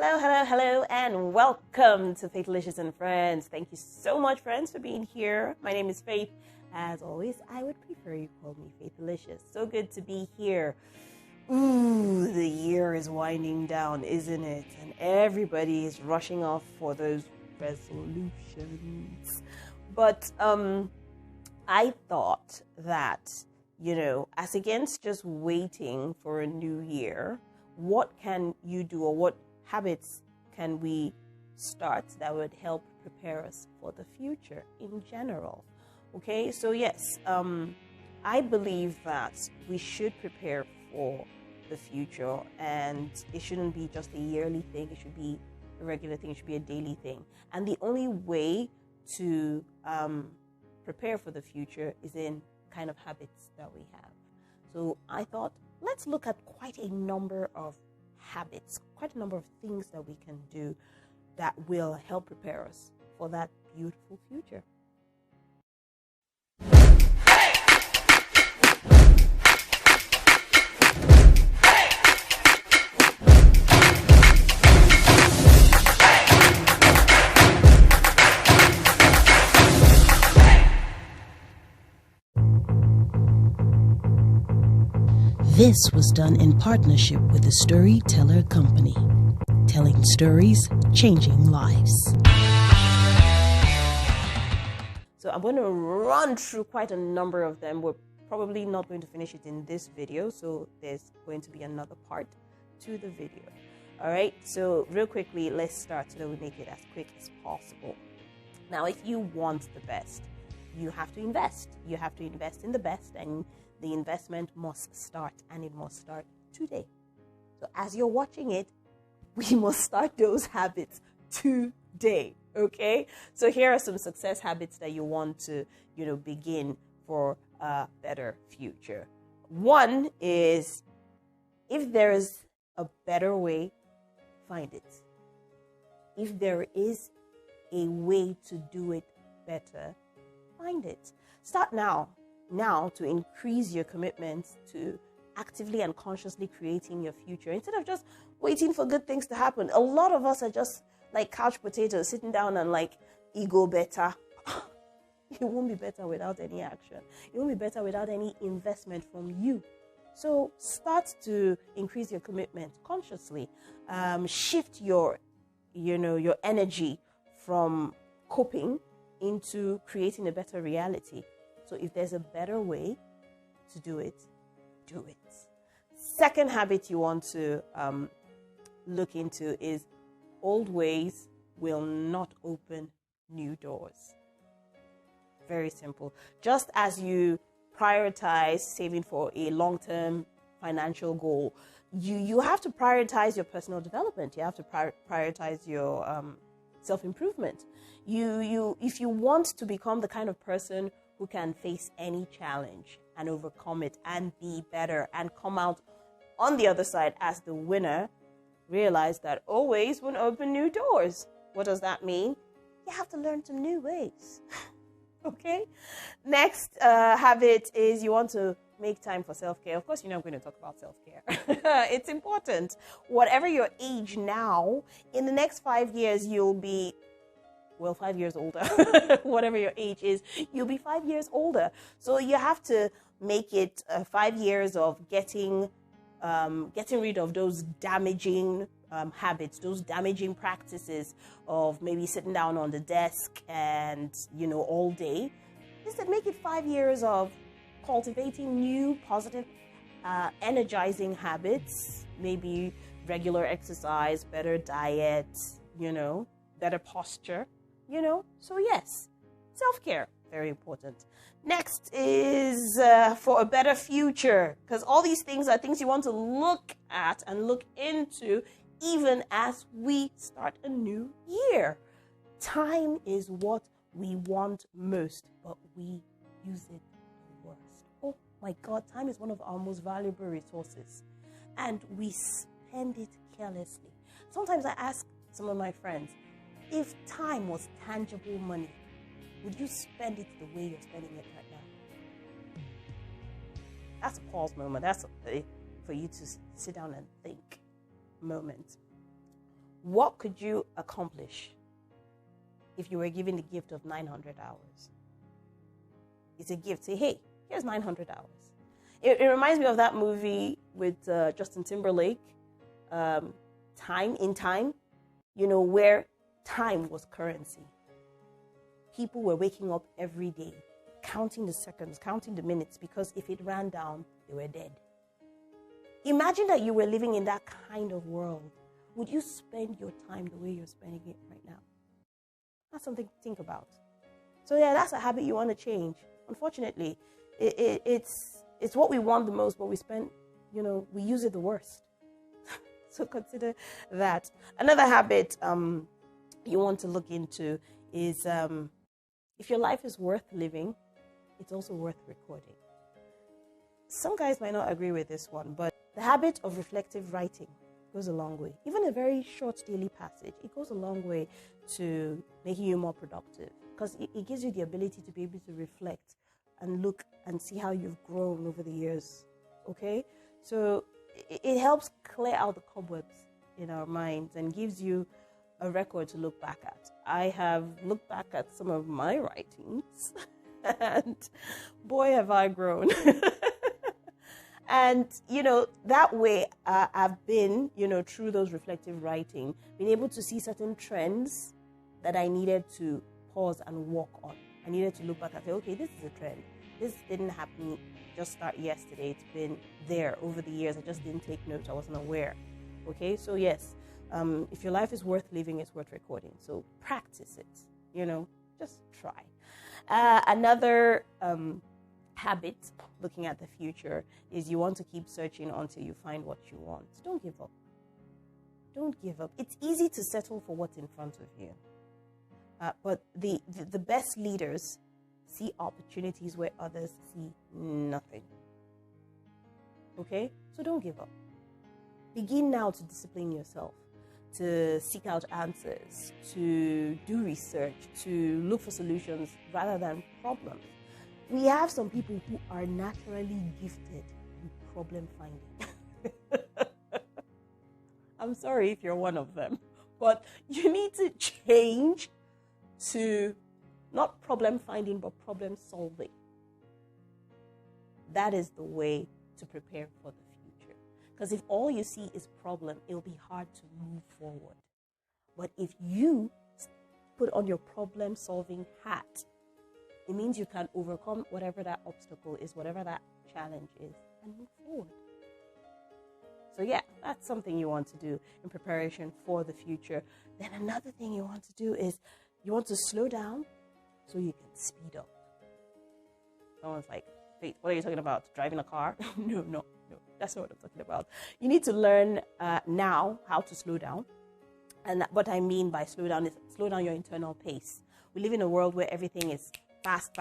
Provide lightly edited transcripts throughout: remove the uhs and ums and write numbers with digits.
Hello, hello, hello, and welcome to Faithlicious and Friends. Thank you so much, friends, for being here. My name is Faith. As always, I would prefer you call me Faithlicious. So good to be here. Ooh, the year is winding down, isn't it? And everybody is rushing off for those resolutions. But I thought that, as against just waiting for a new year, what can you do, or what habits can we start that would help prepare us for the future in general? Okay, so yes, I believe that we should prepare for the future, and it shouldn't be just a yearly thing. It should be a regular thing. It should be a daily thing. And the only way to prepare for the future is in kind of habits that we have. So I thought, let's look at quite a number of habits, quite a number of things that we can do that will help prepare us for that beautiful future. This was done in partnership with the Storyteller Company, telling stories, changing lives. So I'm going to run through quite a number of them. We're probably not going to finish it in this video, so there's going to be another part to the video. All right, so real quickly, let's start so that we make it as quick as possible. Now, if you want the best, you have to invest. You have to invest in the best, and the investment must start, and it must start today. So as you're watching it, we must start those habits today, okay? So here are some success habits that you want to, begin for a better future. One is, if there is a better way, find it. If there is a way to do it better, find it. Start now to increase your commitment to actively and consciously creating your future instead of just waiting for good things to happen. A lot of us are just like couch potatoes, sitting down and like ego better. It won't be better without any action. It won't be better without any investment from you. So start to increase your commitment consciously. Shift your energy from coping into creating a better reality. So if there's a better way to do it, do it. Second habit you want to look into is old ways will not open new doors. Very simple. Just as you prioritize saving for a long-term financial goal, you have to prioritize your personal development. You have to prioritize your self-improvement. If you want to become the kind of person who can face any challenge and overcome it and be better and come out on the other side as the winner, realize that always will open new doors. What does that mean? You have to learn some new ways. Okay? Next habit is you want to make time for self-care. Of course, I'm going to talk about self-care. It's important. Whatever your age now, in the next 5 years, you'll be 5 years older. Whatever your age is, you'll be 5 years older. So you have to make it 5 years of getting rid of those damaging habits, those damaging practices of maybe sitting down on the desk and, all day. Instead, make it 5 years of cultivating new, positive, energizing habits, maybe regular exercise, better diet, better posture. So yes, self-care, very important. Next is for a better future, because all these things are things you want to look at and look into even as we start a new year. Time is what we want most, but we use it the worst. Oh my God, time is one of our most valuable resources, and we spend it carelessly. Sometimes I ask some of my friends, if time was tangible money, would you spend it the way you're spending it right now? That's a pause moment. That's for you to sit down and think moment. What could you accomplish if you were given the gift of 900 hours? It's a gift. Say, hey, here's 900 hours. It reminds me of that movie with Justin Timberlake, Time in Time, where time was currency. People were waking up every day, counting the seconds, counting the minutes, because if it ran down, they were dead. Imagine that you were living in that kind of world. Would you spend your time the way you're spending it right now? That's something to think about. So yeah, that's a habit you want to change. Unfortunately, it's what we want the most, but we spend, we use it the worst. So consider that. Another habit you want to look into is if your life is worth living, it's also worth recording. Some guys might not agree with this one, but the habit of reflective writing goes a long way. Even a very short daily passage, it goes a long way to making you more productive, because it gives you the ability to be able to reflect and look and see how you've grown over the years. Okay? So it helps clear out the cobwebs in our minds and gives you a record to look back at. I have looked back at some of my writings and boy, have I grown. And, that way I've been, through those reflective writing, been able to see certain trends that I needed to pause and walk on. I needed to look back and say, okay, this is a trend. This didn't happen just start yesterday. It's been there over the years. I just didn't take note. I wasn't aware. Okay, so yes, if your life is worth living, it's worth recording. So practice it, just try. Another habit, looking at the future, is you want to keep searching until you find what you want. Don't give up. Don't give up. It's easy to settle for what's in front of you. But the best leaders see opportunities where others see nothing. Okay? So don't give up. Begin now to discipline yourself, to seek out answers, to do research, to look for solutions rather than problems. We have some people who are naturally gifted in problem finding. I'm sorry if you're one of them, but you need to change to not problem finding, but problem solving. That is the way to prepare for the future. Because if all you see is problem, it'll be hard to move forward. But if you put on your problem solving hat, it means you can overcome whatever that obstacle is, whatever that challenge is, and move forward. So yeah, that's something you want to do in preparation for the future. Then another thing you want to do is you want to slow down so you can speed up. Someone's like, wait, what are you talking about? Driving a car? No, that's not what I'm talking about. You need to learn now how to slow down. And what I mean by slow down is slow down your internal pace. We live in a world where everything is fast.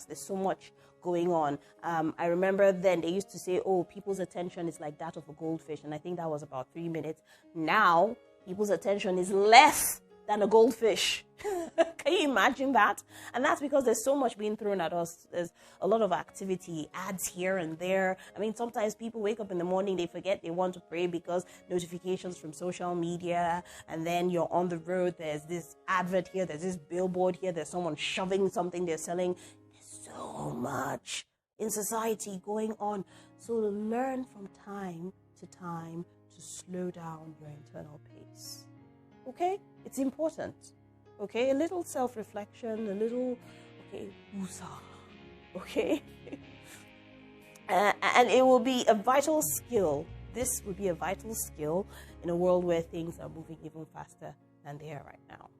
There's so much going on. I remember then they used to say, oh, people's attention is like that of a goldfish. And I think that was about 3 minutes. Now, people's attention is less than a goldfish. Can you imagine that? And that's because there's so much being thrown at us. There's a lot of activity, ads here and there. I mean, sometimes people wake up in the morning, they forget they want to pray because notifications from social media, and then you're on the road, there's this advert here, there's this billboard here, there's someone shoving something they're selling. There's so much in society going on. So learn from time to time to slow down your internal pace. Okay? It's important. Okay? A little self-reflection, a little, okay, woosah. Okay? And it will be a vital skill. This would be a vital skill in a world where things are moving even faster than they are right now.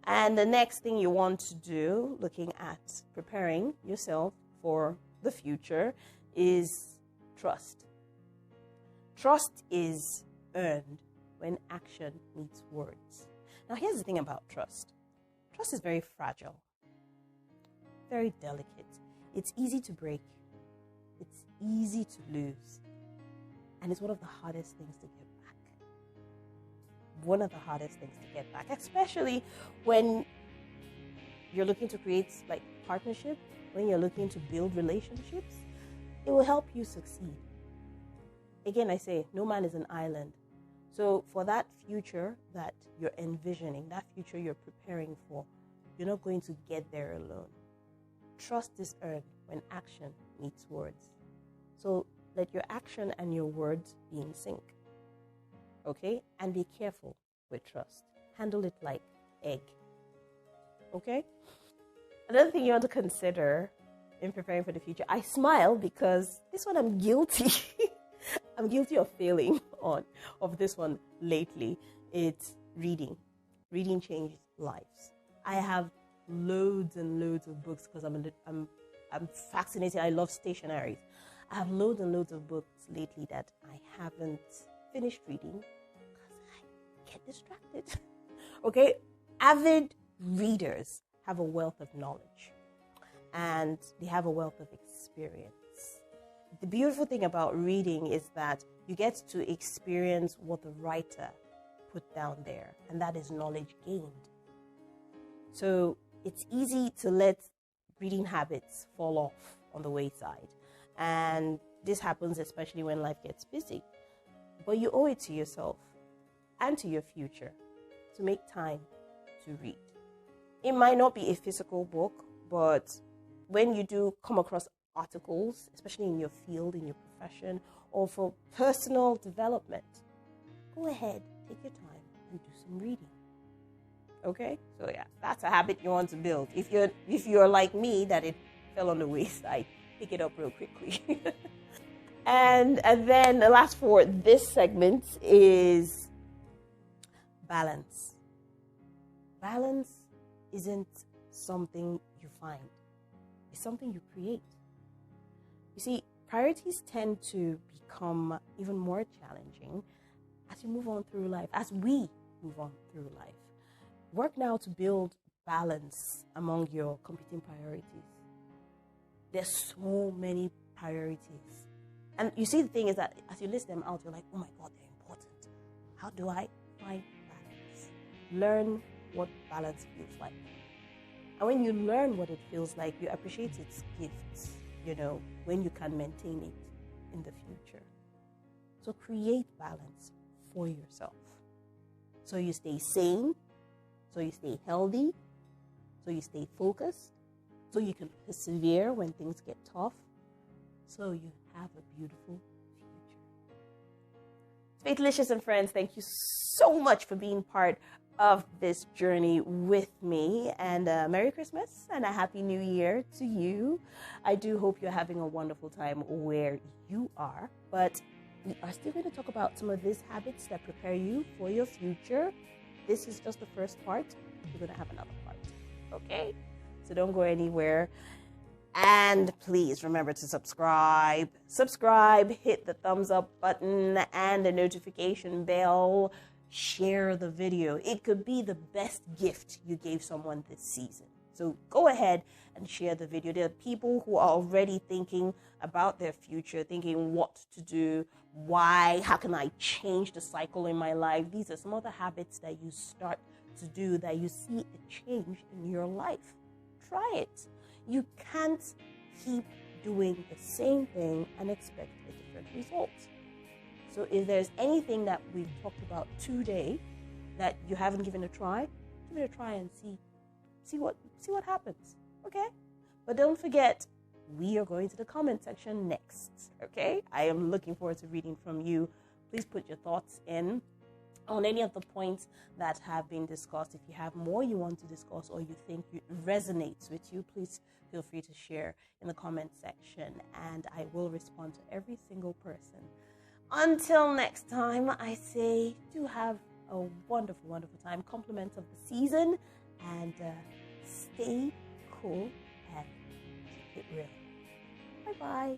And the next thing you want to do, looking at preparing yourself for the future, is trust. Trust is earned when action meets words. Now, here's the thing about trust. Trust is very fragile, very delicate. It's easy to break. It's easy to lose. And it's one of the hardest things to get back. One of the hardest things to get back, especially when you're looking to create like partnership, when you're looking to build relationships. It will help you succeed. Again, I say, no man is an island. So for that future that you're envisioning, that future you're preparing for, you're not going to get there alone. Trust is earned when action meets words. So let your action and your words be in sync. Okay? And be careful with trust. Handle it like egg. Okay? Another thing you want to consider in preparing for the future, I smile because this one I'm guilty. I'm guilty of failing of this one lately. It's reading. Reading changes lives. I have loads and loads of books because I'm fascinated. I love stationaries. I have loads and loads of books lately that I haven't finished reading because I get distracted. Okay? Avid readers have a wealth of knowledge and they have a wealth of experience. The beautiful thing about reading is that you get to experience what the writer put down there, and that is knowledge gained. So it's easy to let reading habits fall off on the wayside. And this happens especially when life gets busy. But you owe it to yourself and to your future to make time to read. It might not be a physical book, but when you do come across articles, especially in your field, in your profession, or for personal development, go ahead, take your time and do some reading. Okay? So yeah, that's a habit you want to build. If you're like me, that it fell on the wayside, pick it up real quickly. and then the last for this segment is balance. Balance isn't something you find. It's something you create. You see, priorities tend to become even more challenging as you move on through life, as we move on through life. Work now to build balance among your competing priorities. There's so many priorities. And you see, the thing is that as you list them out, you're like, oh my God, they're important. How do I find balance? Learn what balance feels like. And when you learn what it feels like, you appreciate its gifts, when you can maintain it in the future. So create balance for yourself. So you stay sane, so you stay healthy, so you stay focused, so you can persevere when things get tough, so you have a beautiful future. Faithlicious and friends, thank you so much for being part of this journey with me, and Merry Christmas and a Happy New Year to you. I do hope you're having a wonderful time where you are, but we are still going to talk about some of these habits that prepare you for your future. This is just the first part. We're going to have another part, okay? So don't go anywhere. And please remember to subscribe, hit the thumbs up button and the notification bell. Share the video. It could be the best gift you gave someone this season. So go ahead and share the video. There are people who are already thinking about their future, thinking what to do, why, how can I change the cycle in my life. These are some of the habits that you start to do that you see a change in your life. Try it. You can't keep doing the same thing and expect a different result. So if there's anything that we've talked about today that you haven't given a try, give it a try and see what happens. Okay? But don't forget, we are going to the comment section next. Okay? I am looking forward to reading from you. Please put your thoughts in on any of the points that have been discussed. If you have more you want to discuss or you think it resonates with you, please feel free to share in the comment section, and I will respond to every single person. Until next time, I say do have a wonderful, wonderful time. Compliments of the season, and stay cool and keep it real. Bye-bye.